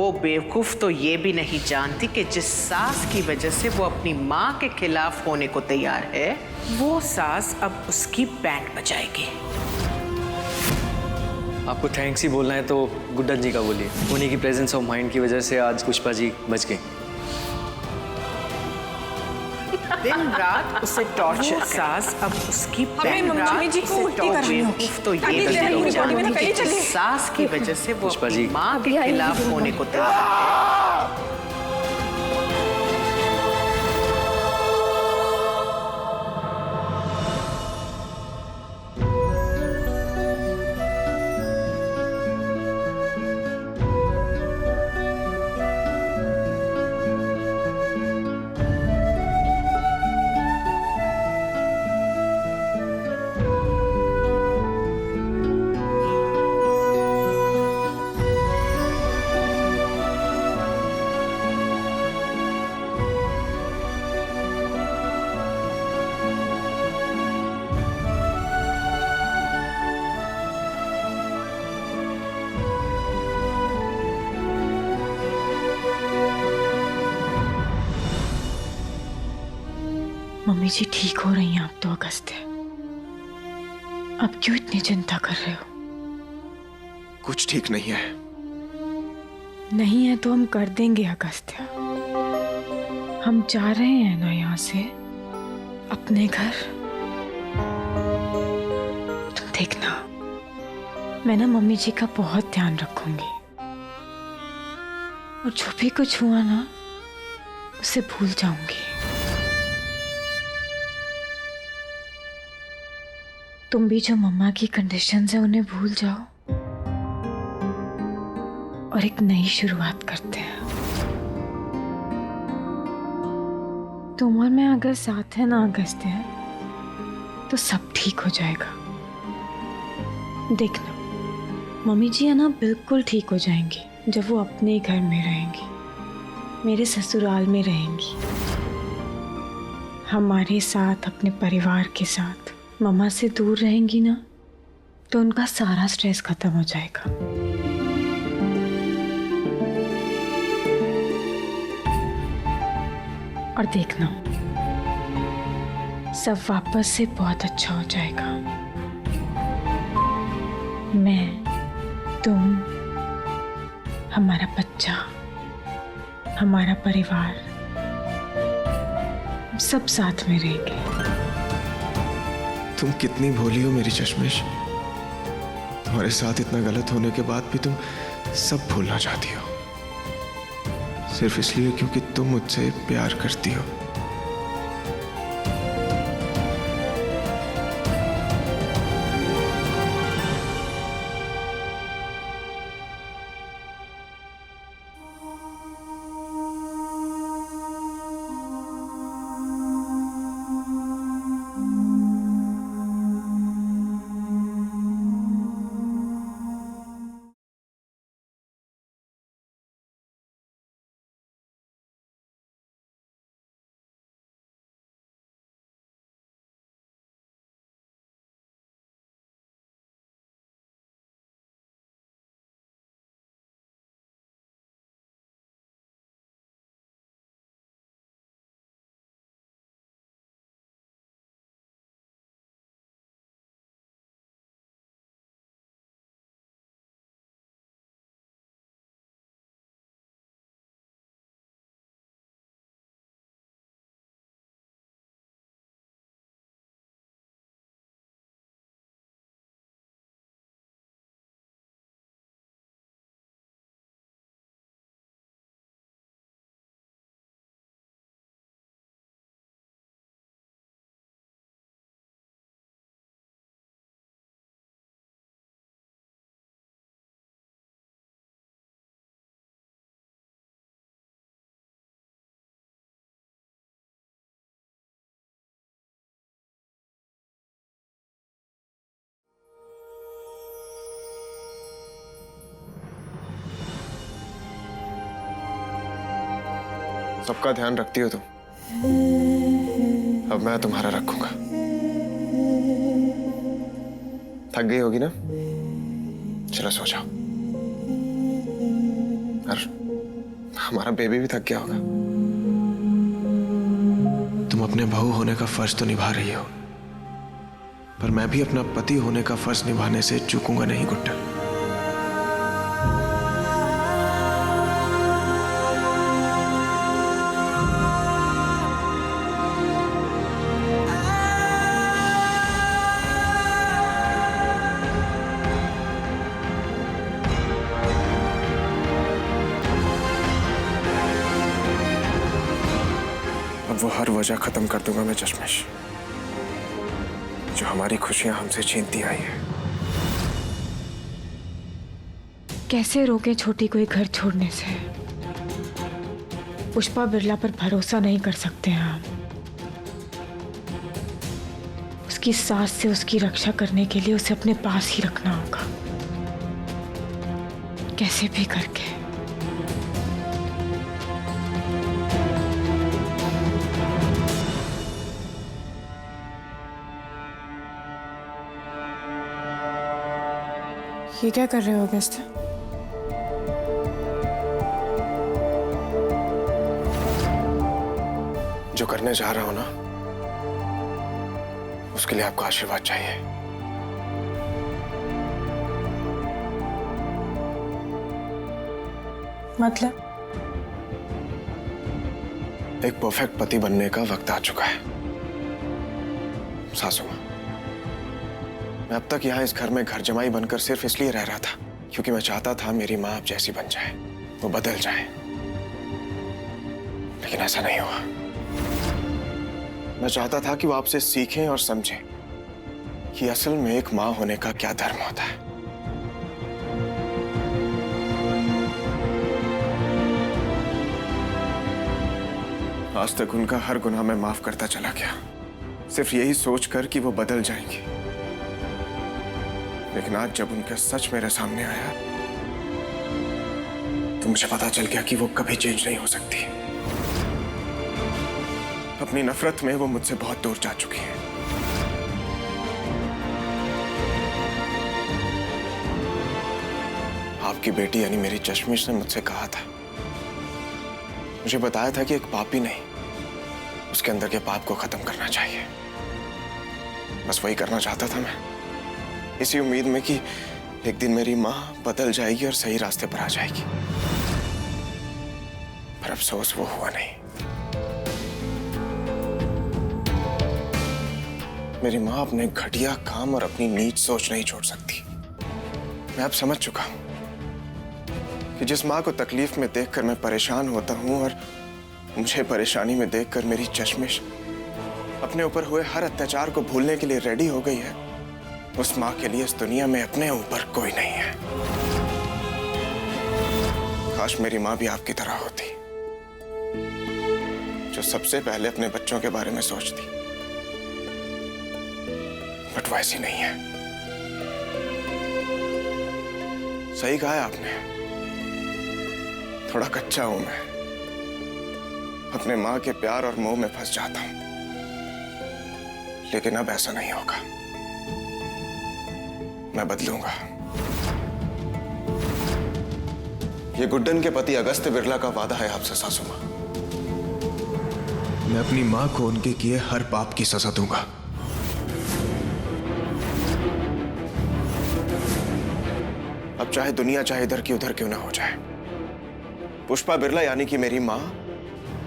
वो बेवकूफ तो ये भी नहीं जानती कि जिस सास की वजह से वो अपनी माँ के खिलाफ होने को तैयार है, वो सास अब उसकी बैंड बजाएगी। आपको थैंक्स ही बोलना है तो गुड्डन जी का बोलिए। उन्हीं की प्रेजेंस ऑफ माइंड की वजह से आज पुष्पा जी बच गई। दिन रात उसे टॉर्चर सास अब उसकी बैंड मम्मी को उल्टी करानी होगी। तो ये नहीं जानती कि जिस सास की वजह से वो पुष्पा अपनी जी। माँ के खिलाफ होने को तैयार है। मम्मी जी ठीक हो रही हैं आप तो अगस्त्य। अब क्यों इतनी चिंता कर रहे हो? कुछ ठीक नहीं है। नहीं है तो हम कर देंगे अगस्त्य। हम जा रहे हैं ना यहाँ से अपने घर। तुम देखना, मैं ना मम्मी जी का बहुत ध्यान रखूंगी और जो भी कुछ हुआ ना उसे भूल जाऊंगी। तुम भी जो मम्मा की कंडीशंस है उन्हें भूल जाओ और एक नई शुरुआत करते हैं। तुम और मैं अगर साथ है ना अगस्त्य, तो सब ठीक हो जाएगा। देखना, मम्मी जी है ना बिल्कुल ठीक हो जाएंगी जब वो अपने ही घर में रहेंगी, मेरे ससुराल में रहेंगी, हमारे साथ, अपने परिवार के साथ। मम्मा से दूर रहेंगी ना तो उनका सारा स्ट्रेस खत्म हो जाएगा। और देखना, सब वापस से बहुत अच्छा हो जाएगा। मैं, तुम, हमारा बच्चा, हमारा परिवार, सब साथ में रहेंगे। तुम कितनी भोली हो मेरी चश्मिश। तुम्हारे साथ इतना गलत होने के बाद भी तुम सब भूलना चाहती हो, सिर्फ इसलिए क्योंकि तुम मुझसे प्यार करती हो। सबका ध्यान रखती हो तुम, अब मैं तुम्हारा रखूंगा। थक गई होगी ना, चलो सो जाओ। हमारा बेबी भी थक गया होगा। तुम अपने बहू होने का फर्ज तो निभा रही हो, पर मैं भी अपना पति होने का फर्ज निभाने से चूकूंगा नहीं गुड्डन। अब वो हर वजह खत्म कर दूंगा मैं चश्मिश, जो हमारी खुशियां हमसे छीनती आई है। कैसे रोके छोटी को घर छोड़ने से? पुष्पा बिरला पर भरोसा नहीं कर सकते हैं हम। उसकी सास से उसकी रक्षा करने के लिए उसे अपने पास ही रखना होगा, कैसे भी करके। ये क्या कर रहे हो अगस्त्य? जो करने जा रहा हूं ना, उसके लिए आपका आशीर्वाद चाहिए। मतलब? एक परफेक्ट पति बनने का वक्त आ चुका है सासू मां। मैं अब तक यहाँ इस घर में घर जमाई बनकर सिर्फ इसलिए रह रहा था क्योंकि मैं चाहता था मेरी माँ अब जैसी बन जाए, वो बदल जाए, लेकिन ऐसा नहीं हुआ। मैं चाहता था कि वो आपसे सीखें और समझें कि असल में एक माँ होने का क्या धर्म होता है। आज तक उनका हर गुनाह मैं माफ करता चला गया, सिर्फ यही सोचकर कि वो बदल जाएंगी। लेकिन आज जब उनका सच मेरे सामने आया तो मुझे पता चल गया कि वो कभी चेंज नहीं हो सकती। अपनी नफरत में वो मुझसे बहुत दूर जा चुकी है। आपकी बेटी यानी मेरी चश्मिश ने मुझसे कहा था, मुझे बताया था कि एक पापी नहीं, उसके अंदर के पाप को खत्म करना चाहिए। बस वही करना चाहता था मैं, इसी उम्मीद में कि एक दिन मेरी माँ बदल जाएगी और सही रास्ते पर आ जाएगी। पर अफसोस वो हुआ नहीं। मेरी माँ अपने घटिया काम और अपनी नीच सोच नहीं छोड़ सकती। मैं अब समझ चुका हूं कि जिस माँ को तकलीफ में देखकर मैं परेशान होता हूं और मुझे परेशानी में देखकर मेरी चश्मिश अपने ऊपर हुए हर अत्याचार को भूलने के लिए रेडी हो गई है, उस माँ के लिए इस दुनिया में अपने ऊपर कोई नहीं है। काश मेरी माँ भी आपकी तरह होती, जो सबसे पहले अपने बच्चों के बारे में सोचती, बट वैसी नहीं है। सही कहा है आपने, थोड़ा कच्चा हूं मैं, अपने माँ के प्यार और मोह में फंस जाता हूं, लेकिन अब ऐसा नहीं होगा। मैं बदलूंगा। ये गुड्डन के पति अगस्त्य बिरला का वादा है आपसे सासू मां। मैं अपनी मां को उनके किए हर पाप की सजा दूंगा। अब चाहे दुनिया चाहे इधर की उधर क्यों ना हो जाए, पुष्पा बिरला यानी कि मेरी मां,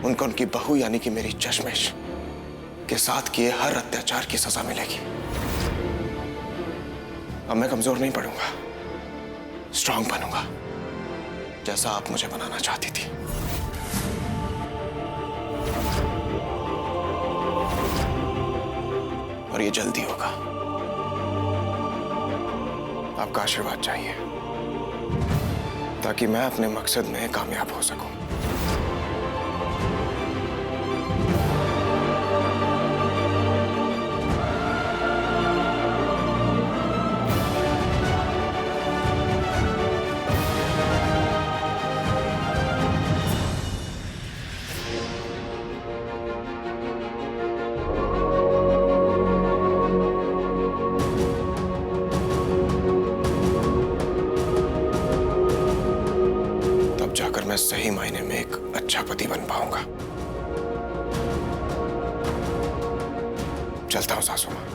उनको उनकी बहू यानी कि मेरी चश्मिश के साथ किए हर अत्याचार की सजा मिलेगी। अब मैं कमजोर नहीं पड़ूंगा, स्ट्रांग बनूंगा, जैसा आप मुझे बनाना चाहती थी। और ये जल्दी होगा। आपका आशीर्वाद चाहिए ताकि मैं अपने मकसद में कामयाब हो सकूं। मैं सही मायने में एक अच्छा पति बन पाऊंगा। चलता हूं सासू मां।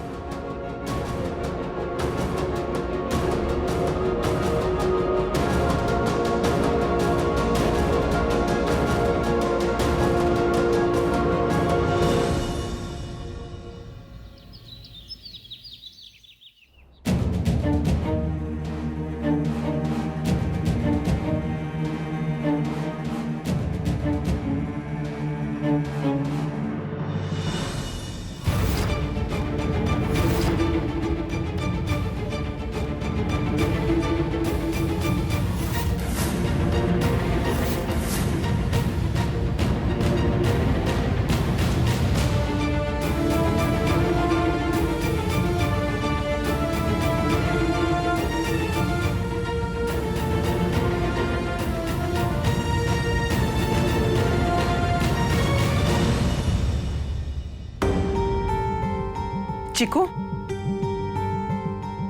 चिकू,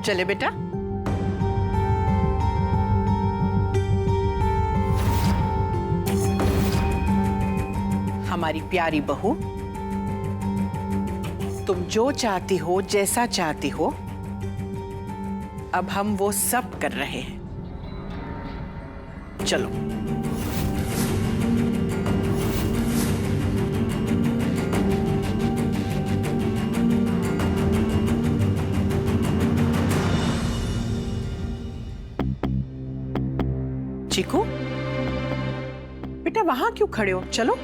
चले बेटा। हमारी प्यारी बहू, तुम जो चाहती हो, जैसा चाहती हो, अब हम वो सब कर रहे हैं। चलो। चिकू, बेटा वहां क्यों खड़े हो? चलो।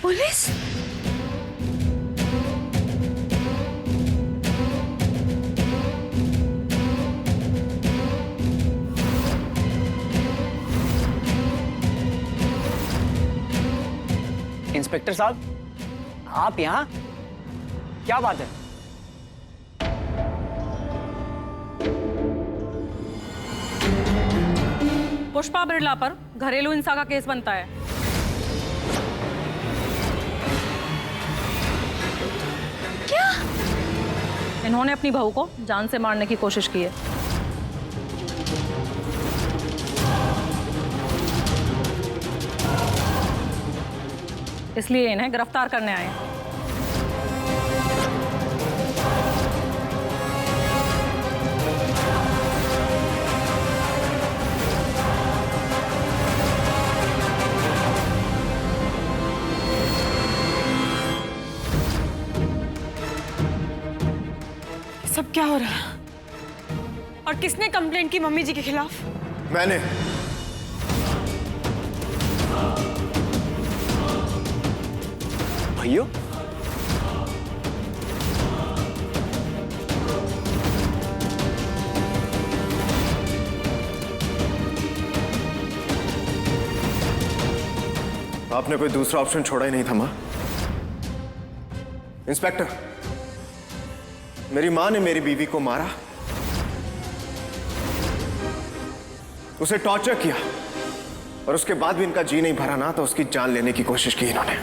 पुलिस? इंस्पेक्टर साहब, आप यहाँ? क्या बात है? पुष्पा बिरला पर घरेलू हिंसा का केस बनता है। क्या? इन्होंने अपनी बहू को जान से मारने की कोशिश की है। इसलिए इन्हें गिरफ्तार करने आए हैं। सब क्या हो रहा है? और किसने कंप्लेंट की मम्मी जी के खिलाफ? मैंने। भैया, आपने कोई दूसरा ऑप्शन छोड़ा ही नहीं था मां। इंस्पेक्टर, मेरी मां ने मेरी बीवी को मारा, उसे टॉर्चर किया, और उसके बाद भी इनका जी नहीं भरा ना तो उसकी जान लेने की कोशिश की इन्होंने।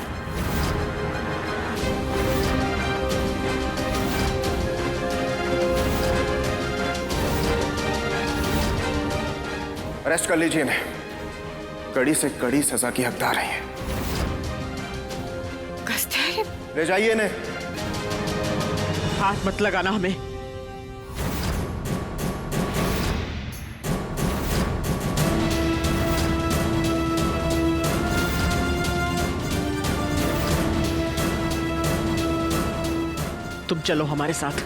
अरेस्ट कर लीजिए इन्हें, कड़ी से कड़ी सजा की हकदार है ये। ले जाइए इन्हें। हाथ मत लगाना हमें। तुम चलो हमारे साथ।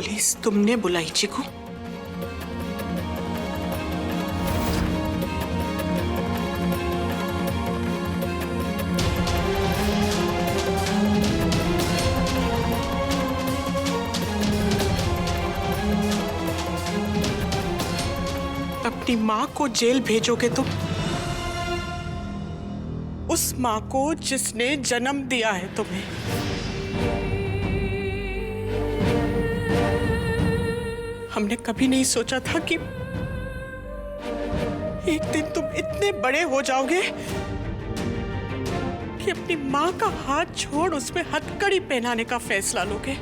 पुलिस तुमने बुलाई चिकू? अपनी माँ को जेल भेजोगे तुम? उस माँ को जिसने जन्म दिया है तुम्हें। हमने कभी नहीं सोचा था कि एक दिन तुम इतने बड़े हो जाओगे कि अपनी माँ का हाथ छोड़ उसमें हथकड़ी पहनाने का फैसला लोगे।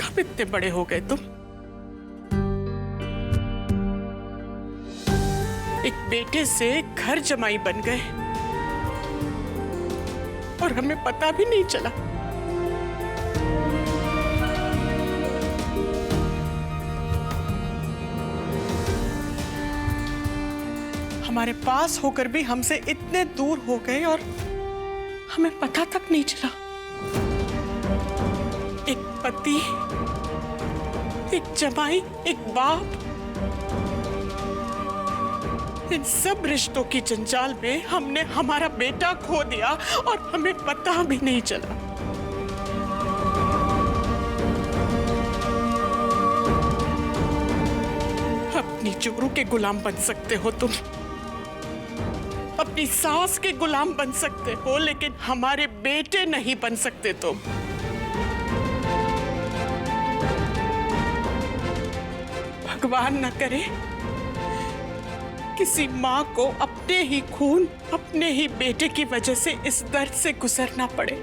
कब इतने बड़े हो गए तुम? एक बेटे से घर जमाई बन गए और हमें पता भी नहीं चला। हमारे पास होकर भी हमसे इतने दूर हो गए और हमें पता तक नहीं चला। एक पति, एक जमाई, एक बाप, इन सब रिश्तों की जंजाल में हमने हमारा बेटा खो दिया और हमें पता भी नहीं चला। अपनी जोरों के गुलाम बन सकते हो तुम, अपनी सास के गुलाम बन सकते हो, लेकिन हमारे बेटे नहीं बन सकते तुम। भगवान न करे किसी माँ को अपने ही खून, अपने ही बेटे की वजह से इस दर्द से गुजरना पड़े।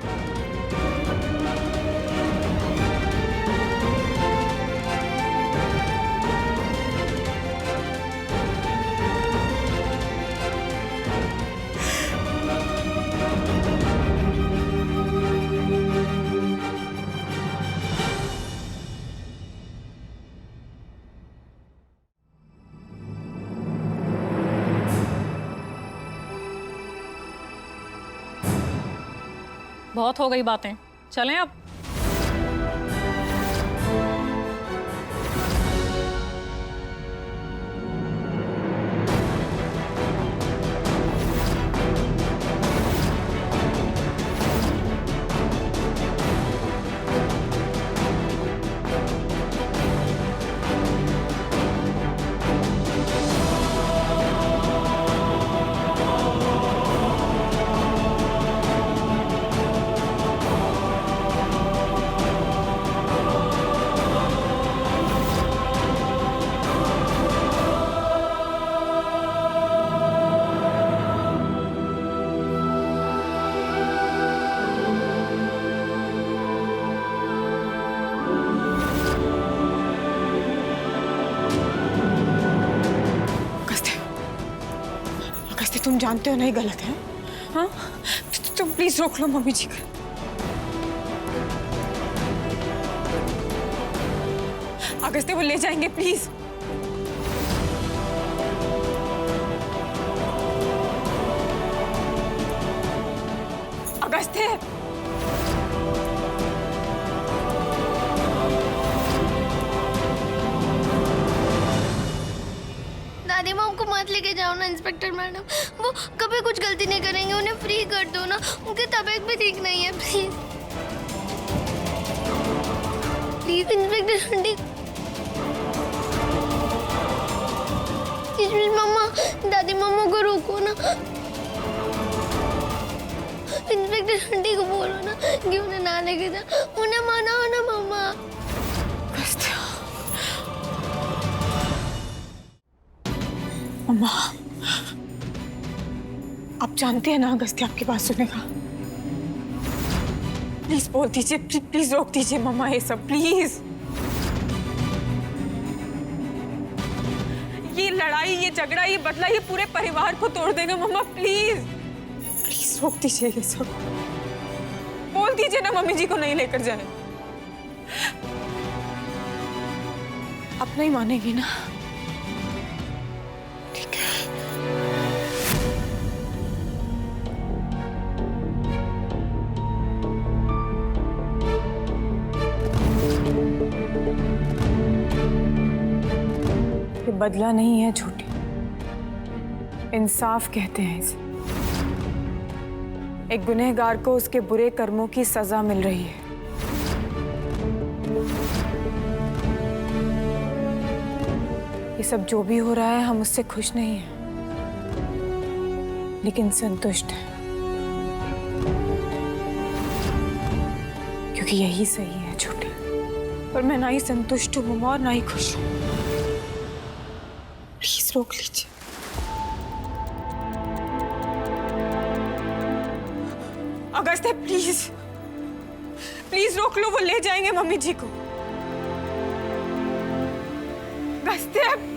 बहुत हो गई बातें, चलें अब। तुम जानते हो नहीं गलत है, हाँ? तुम प्लीज रोक लो मम्मी जी को। अगस्त्य वो ले जाएंगे, प्लीज। अगस्त्य दादी माँ को मत लेके जाओ ना इंस्पेक्टर मैडम, वो कभी कुछ गलती नहीं करेंगे, उन्हें फ्री कर दो ना, उनकी तबीयत भी ठीक नहीं है। प्लीज प्लीज इंस्पेक्टर आंटी, मम्मा, दादी मम्मा को रोको ना। इंस्पेक्टर आंटी को बोलो ना कि उन्हें ना लेके जा, उन्हें मनाओ ना मम्मा। मम्मा, आप जानते हैं ना अगस्त्य आपकी बात सुनेगा। प्लीज बोल दीजिए, प्लीज रोक दीजिए मम्मा ये सब, प्लीज। ये लड़ाई, ये झगड़ा, ये बदला, ये पूरे परिवार को तोड़ देगा मम्मा, प्लीज प्लीज रोक दीजिए ये सब। बोल दीजिए ना मम्मी जी को नहीं लेकर जाए। आप नहीं मानेंगी ना? ठीक है। बदला नहीं है छोटी, इंसाफ कहते हैं इसे। एक गुनहगार को उसके बुरे कर्मों की सजा मिल रही है। ये सब जो भी हो रहा है हम उससे खुश नहीं हैं, लेकिन संतुष्ट हैं, क्योंकि यही सही है छोटी। पर मैं ना ही संतुष्ट हूँ मम्मा और ना ही खुश हूँ। प्लीज रोक लीजिए। अगस्त्य प्लीज प्लीज रोक लो, वो ले जाएंगे मम्मी जी को। अगस्त्य